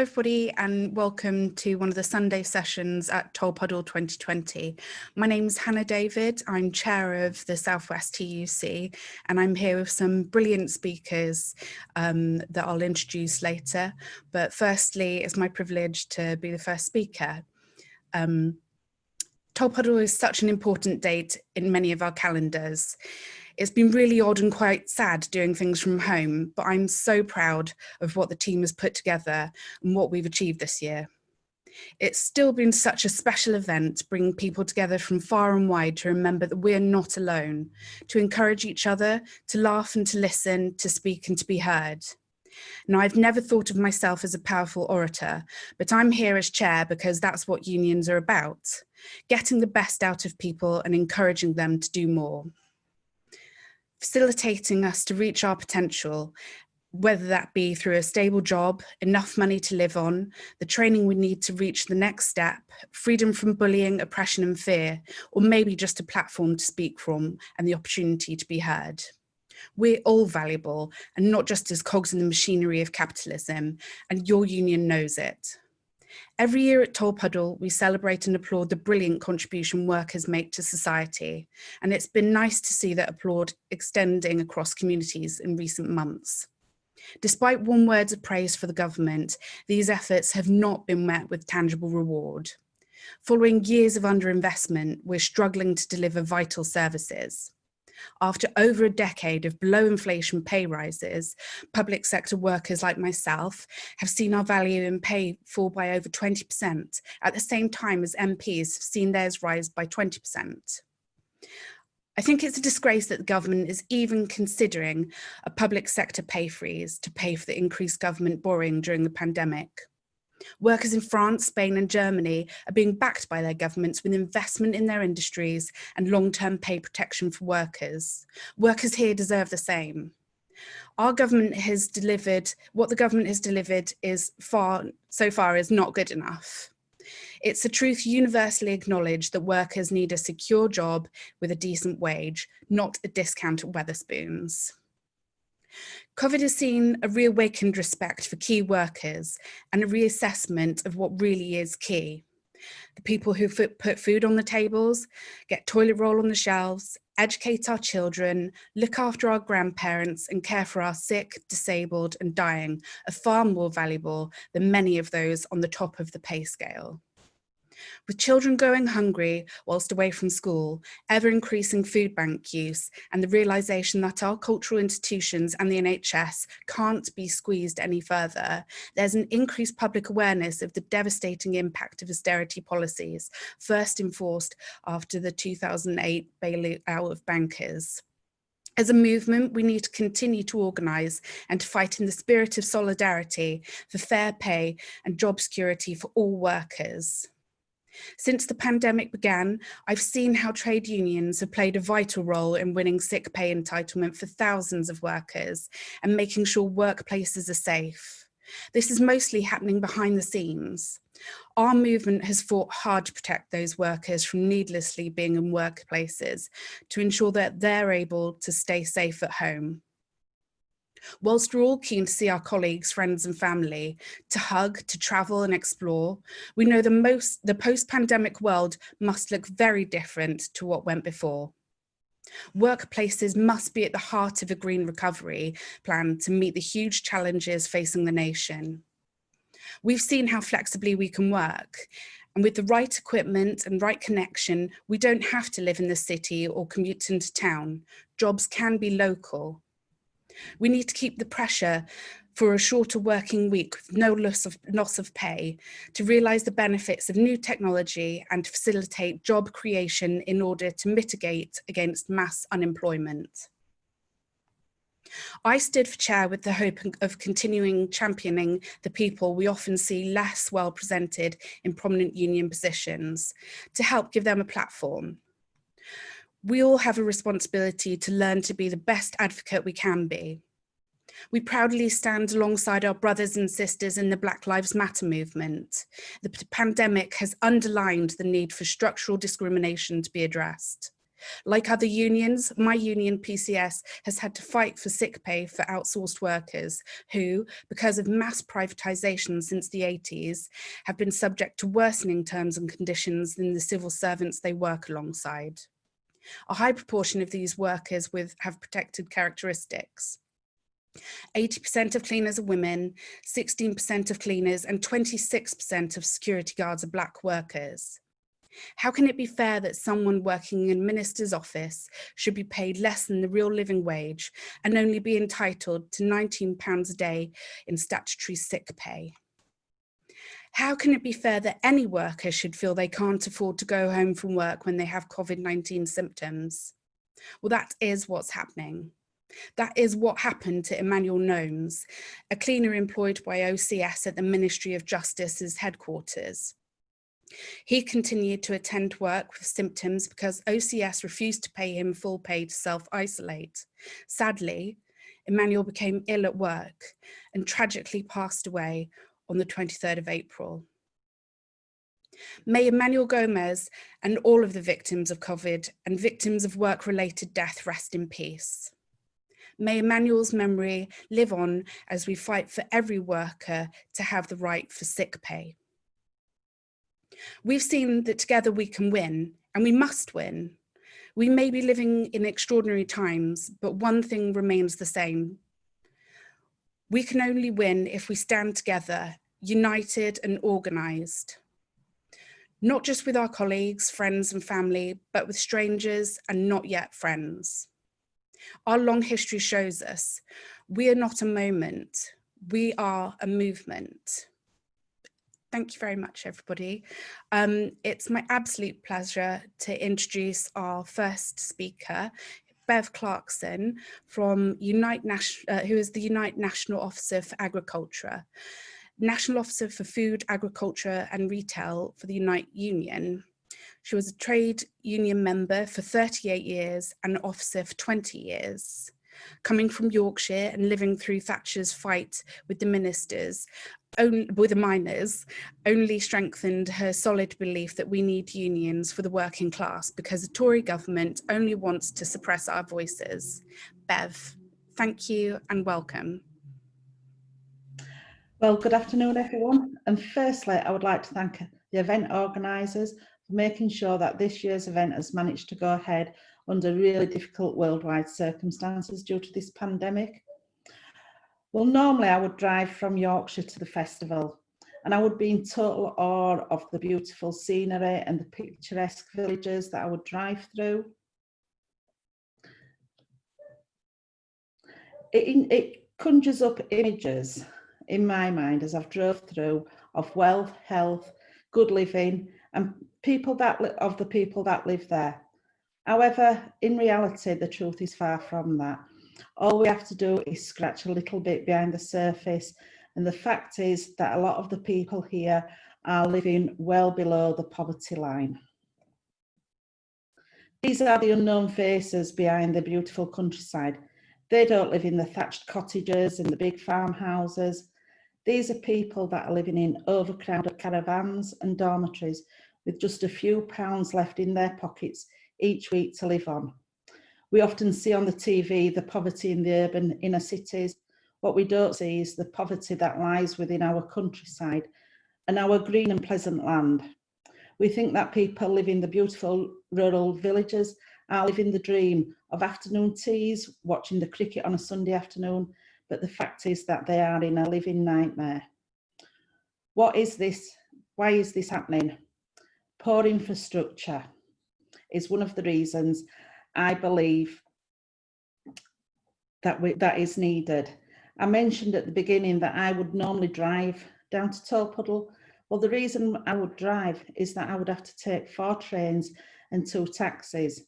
Everybody, and welcome to one of the Sunday sessions at Tolpuddle 2020. My name's Hannah David. I'm chair of the Southwest TUC, and I'm here with some brilliant speakers that I'll introduce later. But firstly, it's my privilege to be the first speaker. Tolpuddle is such an important date in many of our calendars. It's been really odd and quite sad doing things from home, but I'm so proud of what the team has put together and what we've achieved this year. It's still been such a special event, bringing people together from far and wide to remember that we're not alone, to encourage each other, to laugh and to listen, to speak and to be heard. Now, I've never thought of myself as a powerful orator, but I'm here as chair because that's what unions are about, getting the best out of people and encouraging them to do more. Facilitating us to reach our potential, whether that be through a stable job, enough money to live on, the training we need to reach the next step, freedom from bullying, oppression and fear, or maybe just a platform to speak from and the opportunity to be heard. We're all valuable and not just as cogs in the machinery of capitalism, and your union knows it. Every year at Tolpuddle, we celebrate and applaud the brilliant contribution workers make to society, and it's been nice to see that applaud extending across communities in recent months. Despite warm words of praise for the government, these efforts have not been met with tangible reward. Following years of underinvestment, we're struggling to deliver vital services. After over a decade of below inflation pay rises, public sector workers like myself have seen our value in pay fall by over 20%, at the same time as MPs have seen theirs rise by 20%. I think it's a disgrace that the government is even considering a public sector pay freeze to pay for the increased government borrowing during the pandemic. Workers in France, Spain and Germany are being backed by their governments with investment in their industries and long-term pay protection for workers. Workers here deserve the same. Our government has delivered, what the government has delivered is so far is not good enough. It's a truth universally acknowledged that workers need a secure job with a decent wage, not a discount at Wetherspoons. COVID has seen a reawakened respect for key workers and a reassessment of what really is key. The people who put food on the tables, get toilet roll on the shelves, educate our children, look after our grandparents and care for our sick, disabled and dying are far more valuable than many of those on the top of the pay scale. With children going hungry whilst away from school, ever-increasing food bank use, and the realisation that our cultural institutions and the NHS can't be squeezed any further, there's an increased public awareness of the devastating impact of austerity policies, first enforced after the 2008 bailout of bankers. As a movement, we need to continue to organise and to fight in the spirit of solidarity for fair pay and job security for all workers. Since the pandemic began, I've seen how trade unions have played a vital role in winning sick pay entitlement for thousands of workers and making sure workplaces are safe. This is mostly happening behind the scenes. Our movement has fought hard to protect those workers from needlessly being in workplaces to ensure that they're able to stay safe at home. Whilst we're all keen to see our colleagues, friends and family, to hug, to travel and explore, we know the post-pandemic world must look very different to what went before. Workplaces must be at the heart of a green recovery plan to meet the huge challenges facing the nation. We've seen how flexibly we can work, and with the right equipment and right connection, we don't have to live in the city or commute into town. Jobs can be local. We need to keep the pressure for a shorter working week with no loss of pay, to realise the benefits of new technology and to facilitate job creation in order to mitigate against mass unemployment. I stood for chair with the hope of continuing championing the people we often see less well presented in prominent union positions, to help give them a platform. We all have a responsibility to learn to be the best advocate we can be. We proudly stand alongside our brothers and sisters in the Black Lives Matter movement. The pandemic has underlined the need for structural discrimination to be addressed. Like other unions, my union PCS has had to fight for sick pay for outsourced workers who, because of mass privatisation since the 80s, have been subject to worsening terms and conditions than the civil servants they work alongside. A high proportion of these workers have protected characteristics. 80% of cleaners are women, 16% of cleaners and 26% of security guards are Black workers. How can it be fair that someone working in a minister's office should be paid less than the real living wage and only be entitled to £19 a day in statutory sick pay? How can it be fair that any worker should feel they can't afford to go home from work when they have COVID-19 symptoms? Well, that is what's happening. That is what happened to Emmanuel Gnomes, a cleaner employed by OCS at the Ministry of Justice's headquarters. He continued to attend work with symptoms because OCS refused to pay him full pay to self-isolate. Sadly, Emmanuel became ill at work and tragically passed away on the 23rd of April. May Emmanuel Gomez and all of the victims of COVID and victims of work-related death rest in peace. May Emmanuel's memory live on as we fight for every worker to have the right for sick pay. We've seen that together we can win, and we must win. We may be living in extraordinary times, but one thing remains the same. We can only win if we stand together, united and organised. Not just with our colleagues, friends and family, but with strangers and not yet friends. Our long history shows us we are not a moment, we are a movement. Thank you very much, everybody. It's my absolute pleasure to introduce our first speaker, Bev Clarkson, from who is the Unite National Officer for Agriculture, National Officer for Food, Agriculture and Retail for the Unite Union. She was a trade union member for 38 years and an officer for 20 years. Coming from Yorkshire and living through Thatcher's fight with the miners, only strengthened her solid belief that we need unions for the working class because the Tory government only wants to suppress our voices. Bev, thank you and welcome. Well, good afternoon, everyone. And firstly, I would like to thank the event organisers for making sure that this year's event has managed to go ahead under really difficult worldwide circumstances due to this pandemic. Well, normally I would drive from Yorkshire to the festival and I would be in total awe of the beautiful scenery and the picturesque villages that I would drive through. It conjures up images in my mind as I've drove through of wealth, health, good living and people that live there. However, in reality, the truth is far from that. All we have to do is scratch a little bit behind the surface. And the fact is that a lot of the people here are living well below the poverty line. These are the unknown faces behind the beautiful countryside. They don't live in the thatched cottages and the big farmhouses. These are people that are living in overcrowded caravans and dormitories with just a few pounds left in their pockets each week to live on. We often see on the TV the poverty in the urban inner cities. What we don't see is the poverty that lies within our countryside and our green and pleasant land. We think that people live in the beautiful rural villages are living the dream of afternoon teas, watching the cricket on a Sunday afternoon, but the fact is that they are in a living nightmare. What is this? Why is this happening? Poor infrastructure is one of the reasons I believe that is needed. I mentioned at the beginning that I would normally drive down to Tolpuddle. Well, the reason I would drive is that I would have to take 4 trains and 2 taxis.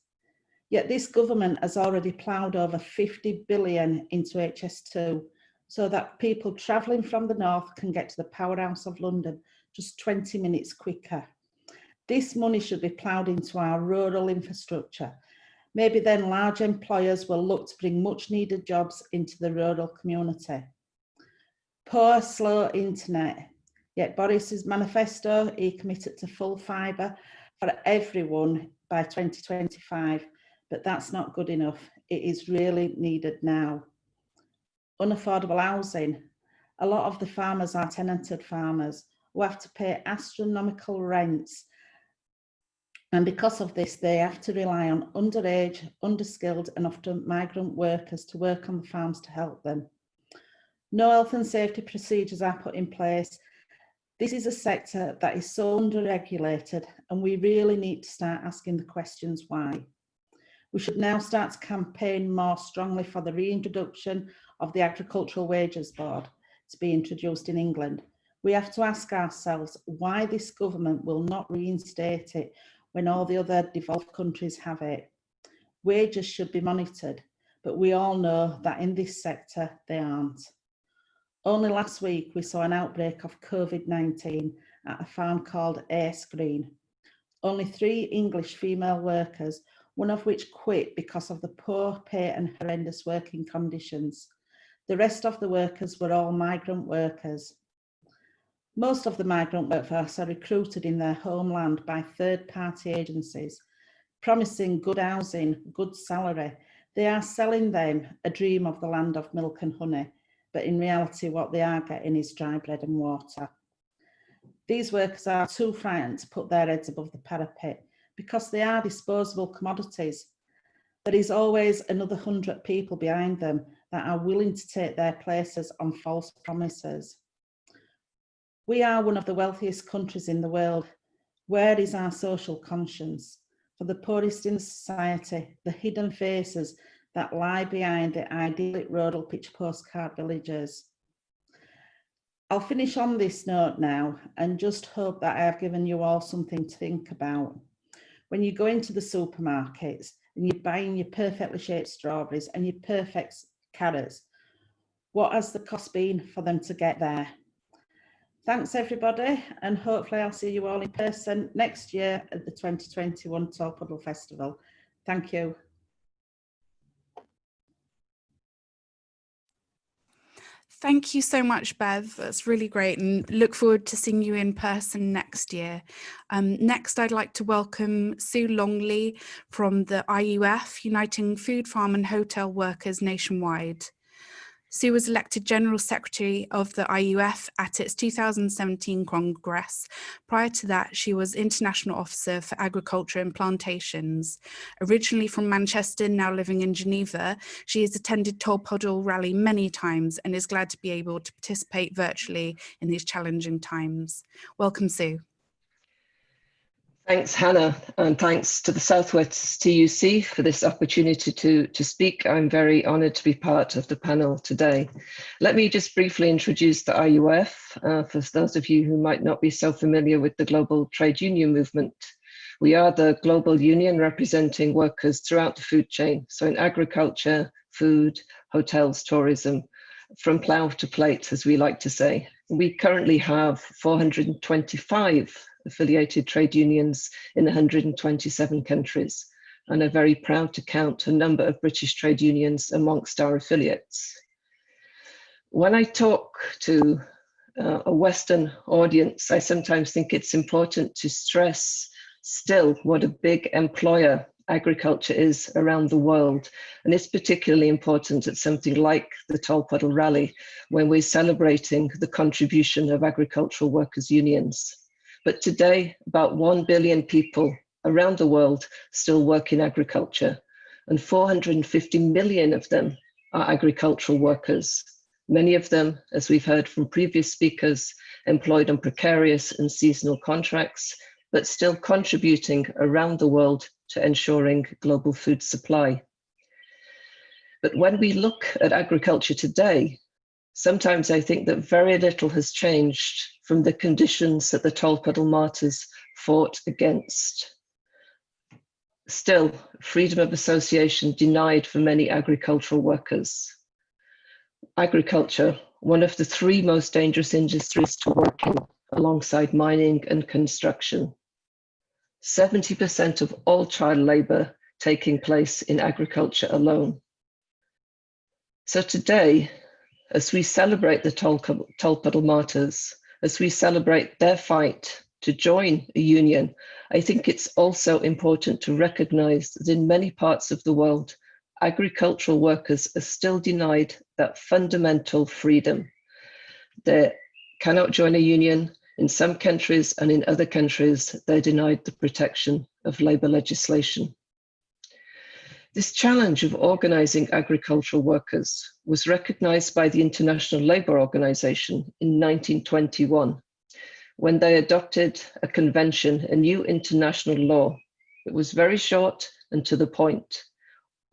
Yet this government has already ploughed over 50 billion into HS2 so that people travelling from the north can get to the powerhouse of London just 20 minutes quicker. This money should be ploughed into our rural infrastructure. Maybe then large employers will look to bring much needed jobs into the rural community. Poor, slow internet. Yet Boris's manifesto, he committed to full fibre for everyone by 2025. but that's not good enough. It is really needed now. Unaffordable housing. A lot of the farmers are tenanted farmers who have to pay astronomical rents. And because of this, they have to rely on underage, underskilled, and often migrant workers to work on the farms to help them. No health and safety procedures are put in place. This is a sector that is so under-regulated, and we really need to start asking the questions why. We should now start to campaign more strongly for the reintroduction of the Agricultural Wages Board to be introduced in England. We have to ask ourselves why this government will not reinstate it when all the other developed countries have it. Wages should be monitored, but we all know that in this sector they aren't. Only last week we saw an outbreak of COVID-19 at a farm called Ace Green. Only 3 English female workers, one of which quit because of the poor pay and horrendous working conditions. The rest of the workers were all migrant workers. Most of the migrant workforce are recruited in their homeland by third-party agencies, promising good housing, good salary. They are selling them a dream of the land of milk and honey, but in reality what they are getting is dry bread and water. These workers are too frightened to put their heads above the parapet because they are disposable commodities. There is always another 100 people behind them that are willing to take their places on false promises. We are one of the wealthiest countries in the world. Where is our social conscience? For the poorest in society, the hidden faces that lie behind the idyllic rodel pitch postcard villages. I'll finish on this note now and just hope that I have given you all something to think about. When you go into the supermarkets and you're buying your perfectly shaped strawberries and your perfect carrots, what has the cost been for them to get there? Thanks everybody, and hopefully I'll see you all in person next year at the 2021 Tolpuddle Festival. Thank you. Thank you so much, Bev. That's really great, and look forward to seeing you in person next year. Next, I'd like to welcome Sue Longley from the IUF, Uniting Food, Farm and Hotel Workers Nationwide. Sue was elected General Secretary of the IUF at its 2017 Congress. Prior to that, she was International Officer for Agriculture and Plantations. Originally from Manchester, now living in Geneva, she has attended Tolpuddle rally many times and is glad to be able to participate virtually in these challenging times. Welcome, Sue. Thanks, Hannah, and thanks to the Southwest TUC for this opportunity to speak. I'm very honoured to be part of the panel today. Let me just briefly introduce the IUF for those of you who might not be so familiar with the global trade union movement. We are the global union representing workers throughout the food chain, so in agriculture, food, hotels, tourism, from plough to plate, as we like to say. We currently have 425 affiliated trade unions in 127 countries, and are very proud to count a number of British trade unions amongst our affiliates. When I talk to a Western audience, I sometimes think it's important to stress still what a big employer agriculture is around the world. And it's particularly important at something like the Tolpuddle Rally, when we're celebrating the contribution of agricultural workers' unions. But today, about 1 billion people around the world still work in agriculture, and 450 million of them are agricultural workers. Many of them, as we've heard from previous speakers, employed on precarious and seasonal contracts, but still contributing around the world to ensuring global food supply. But when we look at agriculture today, sometimes I think that very little has changed from the conditions that the Tolpuddle Martyrs fought against. Still, freedom of association denied for many agricultural workers. Agriculture, one of the 3 most dangerous industries to work in, alongside mining and construction. 70% of all child labour taking place in agriculture alone. So today, as we celebrate the Tolpuddle Martyrs, as we celebrate their fight to join a union, I think it's also important to recognise that in many parts of the world, agricultural workers are still denied that fundamental freedom. They cannot join a union. In some countries and in other countries, they're denied the protection of labour legislation. This challenge of organising agricultural workers was recognised by the International Labour Organization in 1921, when they adopted a convention, a new international law. It was very short and to the point.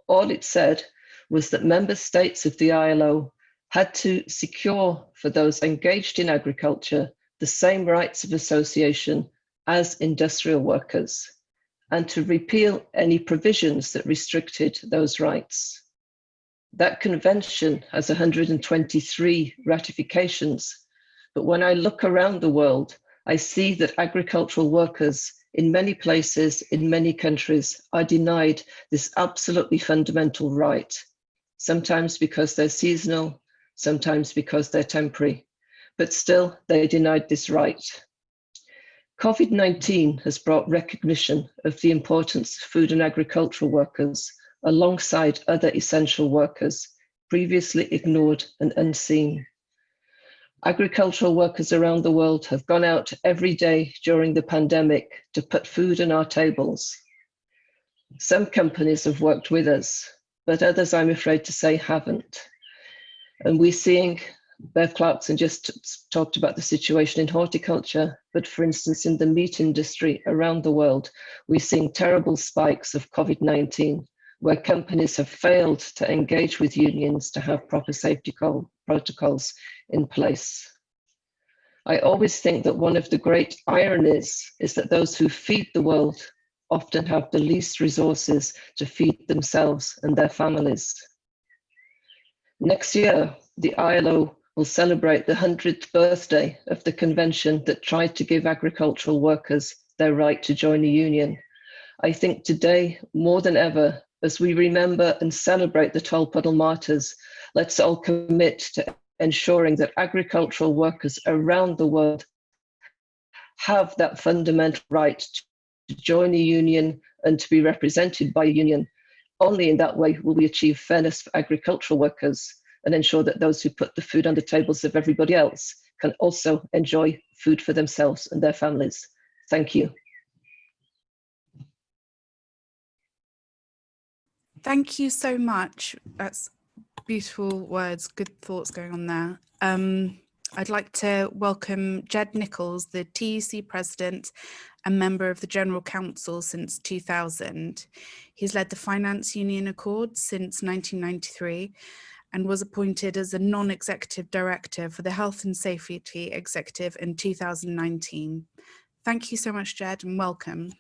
All it said was that member states of the ILO had to secure for those engaged in agriculture the same rights of association as industrial workers, and to repeal any provisions that restricted those rights. That convention has 123 ratifications, but when I look around the world, I see that agricultural workers in many places, in many countries, are denied this absolutely fundamental right, sometimes because they're seasonal, sometimes because they're temporary, but still they're denied this right. COVID-19 has brought recognition of the importance of food and agricultural workers alongside other essential workers previously ignored and unseen. Agricultural workers around the world have gone out every day during the pandemic to put food on our tables. Some companies have worked with us, but others, I'm afraid to say, haven't. And we're seeing, Bev Clarkson just talked about the situation in horticulture, but for instance, in the meat industry around the world, we're seeing terrible spikes of COVID-19, where companies have failed to engage with unions to have proper safety protocols in place. I always think that one of the great ironies is that those who feed the world often have the least resources to feed themselves and their families. Next year, the ILO will celebrate the 100th birthday of the convention that tried to give agricultural workers their right to join a union. I think today, more than ever, as we remember and celebrate the Tolpuddle Martyrs, let's all commit to ensuring that agricultural workers around the world have that fundamental right to join a union and to be represented by a union. Only in that way will we achieve fairness for agricultural workers and ensure that those who put the food on the tables of everybody else can also enjoy food for themselves and their families. Thank you. Thank you so much. That's beautiful words, good thoughts going on there. I'd like to welcome Ged Nichols, the TUC President and member of the General Council since 2000. He's led the Finance Union Accord since 1993 and was appointed as a non-executive director for the Health and Safety Executive in 2019. Thank you so much, Ged, and welcome.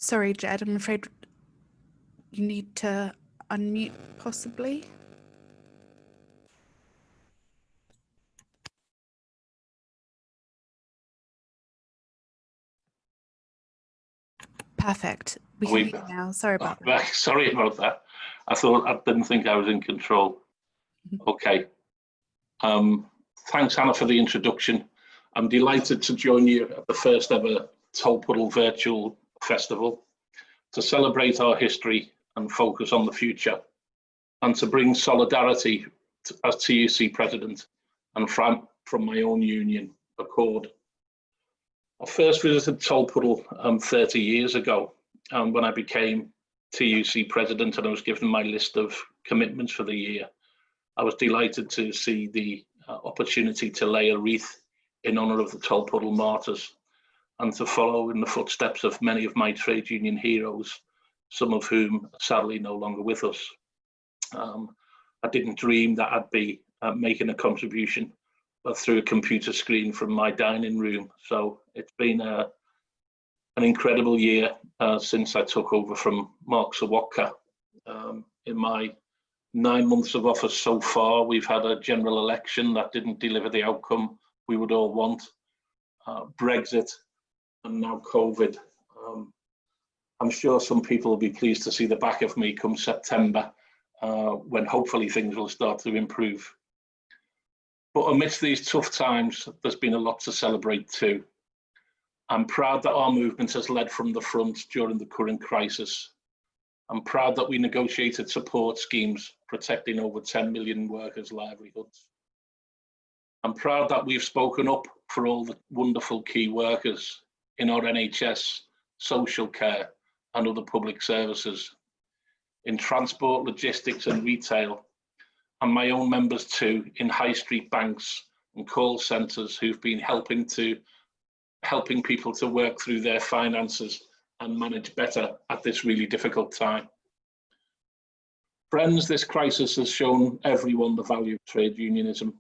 Sorry, Ged, I'm afraid you need to unmute possibly. Perfect. We can hear you now. Sorry about that. Sorry about that. I didn't think I was in control. Okay. Thanks, Hannah, for the introduction. I'm delighted to join you at the first ever Tolpuddle Virtual Festival to celebrate our history and focus on the future, and to bring solidarity as TUC President and from my own union, Accord. I first visited Tolpuddle 30 years ago when I became TUC President and I was given my list of commitments for the year. I was delighted to see the opportunity to lay a wreath in honour of the Tolpuddle Martyrs and to follow in the footsteps of many of my trade union heroes, some of whom are sadly no longer with us. I didn't dream that I'd be making a contribution through a computer screen from my dining room. So it's been an incredible year since I took over from Mark Sawatka. In my 9 months of office so far, we've had a general election that didn't deliver the outcome we would all want, Brexit, and now COVID. I'm sure some people will be pleased to see the back of me come September, when hopefully things will start to improve. But amidst these tough times, there's been a lot to celebrate too. I'm proud that our movement has led from the front during the current crisis. I'm proud that we negotiated support schemes protecting over 10 million workers' livelihoods. I'm proud that we've spoken up for all the wonderful key workers in our NHS, social care and other public services, in transport, logistics and retail, and my own members too in high street banks and call centres who've been helping people to work through their finances and manage better at this really difficult time. Friends, this crisis has shown everyone the value of trade unionism,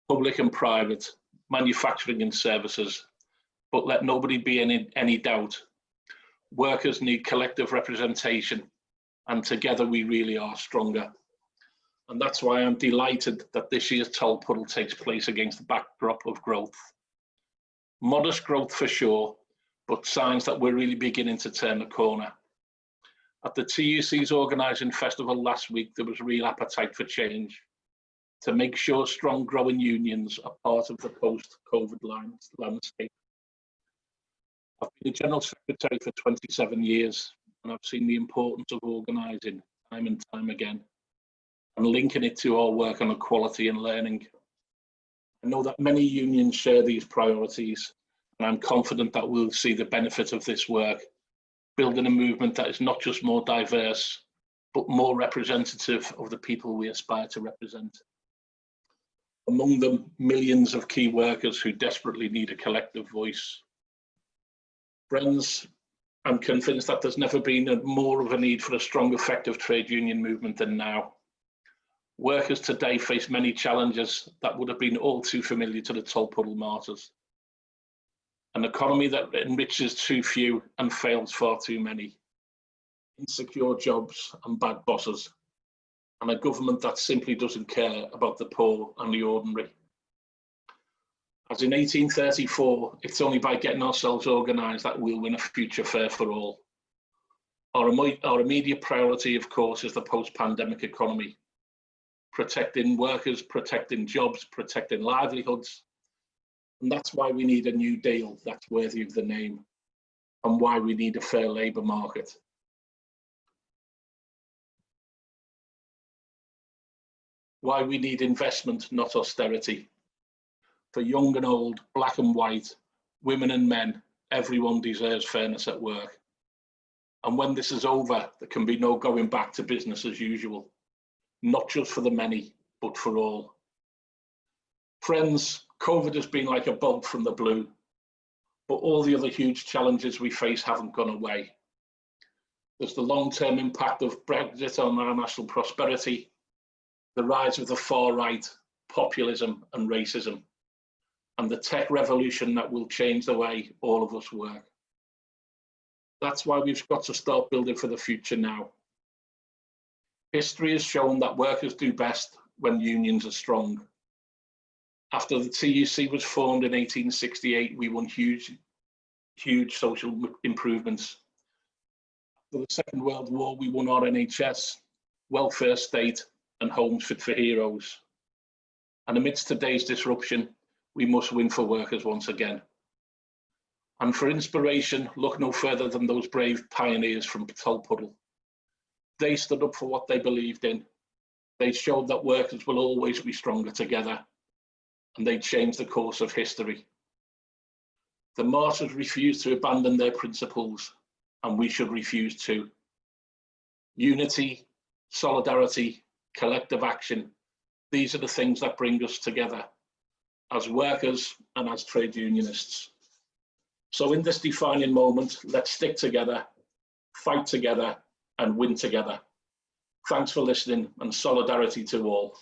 public and private, manufacturing and services, but let nobody be in any doubt. Workers need collective representation, and together we really are stronger. And that's why I'm delighted that this year's Tolpuddle takes place against the backdrop of growth. Modest growth for sure, but signs that we're really beginning to turn the corner. At the TUC's organising festival last week, there was real appetite for change, to make sure strong growing unions are part of the post-COVID landscape. I've been the General Secretary for 27 years, and I've seen the importance of organising time and time again, and linking it to our work on equality and learning. I know that many unions share these priorities, and I'm confident that we'll see the benefit of this work, building a movement that is not just more diverse, but more representative of the people we aspire to represent. Among them, millions of key workers who desperately need a collective voice. Friends, I'm convinced that there's never been more of a need for a strong, effective trade union movement than now. Workers today face many challenges that would have been all too familiar to the Tolpuddle Martyrs. An economy that enriches too few and fails far too many. Insecure jobs and bad bosses. And a government that simply doesn't care about the poor and the ordinary. As in 1834, it's only by getting ourselves organised that we'll win a future fair for all. Our immediate priority, of course, is the post-pandemic economy. Protecting workers, protecting jobs, protecting livelihoods. And that's why we need a new deal that's worthy of the name, and why we need a fair labour market. Why we need investment, not austerity. For young and old, black and white, women and men, everyone deserves fairness at work. And when this is over, there can be no going back to business as usual, not just for the many, but for all. Friends, COVID has been like a bolt from the blue, but all the other huge challenges we face haven't gone away. There's the long-term impact of Brexit on our national prosperity, the rise of the far right, populism and racism, and the tech revolution that will change the way all of us work. That's why we've got to start building for the future now. History has shown that workers do best when unions are strong. After the TUC was formed in 1868, we won huge social improvements. After the Second World War, we won our NHS, welfare state, and homes fit for heroes. And amidst today's disruption, we must win for workers once again. And for inspiration, look no further than those brave pioneers from Tolpuddle. They stood up for what they believed in. They showed that workers will always be stronger together, and they changed the course of history. The Martyrs refused to abandon their principles, and we should refuse too. Unity, solidarity, collective action, these are the things that bring us together as workers and as trade unionists. So in this defining moment, let's stick together, fight together, and win together. Thanks for listening, and solidarity to all.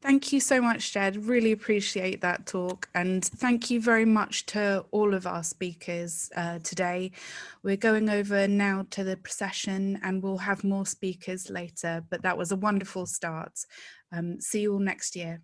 Thank you so much, Ged. Really appreciate that talk. And thank you very much to all of our speakers today. We're going over now to the procession, and we'll have more speakers later, but that was a wonderful start. See you all next year.